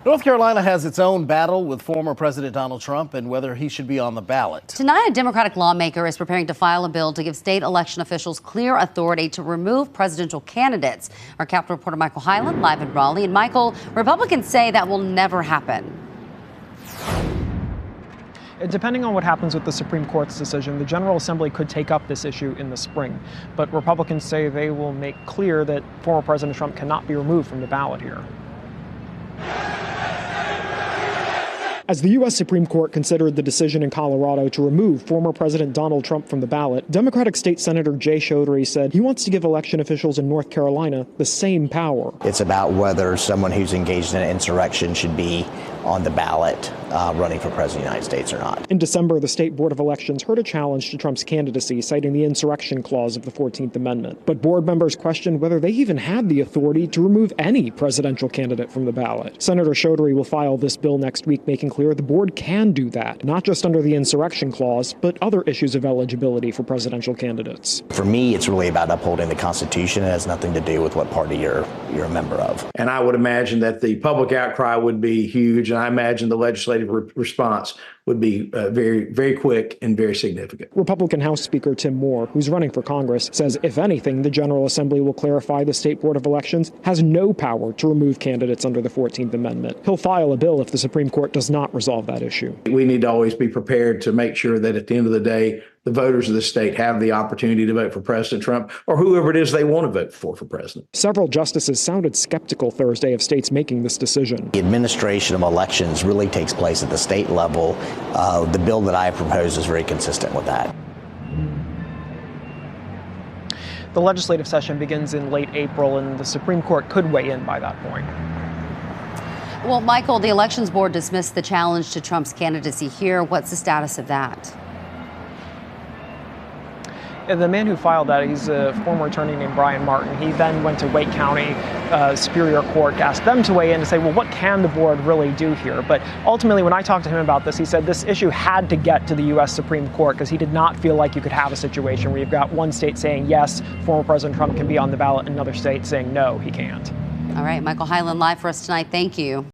North Carolina has its own battle with former President Donald Trump and whether he should be on the ballot. Tonight, a Democratic lawmaker is preparing to file a bill to give state election officials clear authority to remove presidential candidates. Our Capitol reporter Michael Hyland live in Raleigh. And Michael, Republicans say that will never happen. Depending on what happens with the Supreme Court's decision, the General Assembly could take up this issue in the spring. But Republicans say they will make clear that former President Trump cannot be removed from the ballot here. As the U.S. Supreme Court considered the decision in Colorado to remove former President Donald Trump from the ballot, Democratic State Senator Jay Chaudhary said he wants to give election officials in North Carolina the same power. It's about whether someone who's engaged in an insurrection should be on the ballot running for president of the United States or not. In December, the State Board of Elections heard a challenge to Trump's candidacy, citing the insurrection clause of the 14th Amendment. But board members questioned whether they even had the authority to remove any presidential candidate from the ballot. Senator Chaudhary will file this bill next week, making clear the board can do that, not just under the insurrection clause, but other issues of eligibility for presidential candidates. For me, it's really about upholding the Constitution. It has nothing to do with what party you're a member of. And I would imagine that the public outcry would be huge, and I imagine the legislative response would be very, very quick and very significant. Republican House Speaker Tim Moore, who's running for Congress, says if anything, the General Assembly will clarify the State Board of Elections has no power to remove candidates under the 14th Amendment. He'll file a bill if the Supreme Court does not resolve that issue. We need to always be prepared to make sure that at the end of the day, the voters of the state have the opportunity to vote for President Trump or whoever it is they want to vote for president. Several justices sounded skeptical Thursday of states making this decision. The administration of elections really takes place at the state level. The bill that I have proposed is very consistent with that. The legislative session begins in late April, and the Supreme Court could weigh in by that point. Well, Michael, the Elections Board dismissed the challenge to Trump's candidacy here. What's the status of that? The man who filed that, he's a former attorney named Brian Martin. He then went to Wake County Superior Court, asked them to weigh in to say, well, what can the board really do here? But ultimately, when I talked to him about this, he said this issue had to get to the U.S. Supreme Court because he did not feel like you could have a situation where you've got one state saying, yes, former President Trump can be on the ballot, and another state saying, no, he can't. All right, Michael Hyland live for us tonight. Thank you.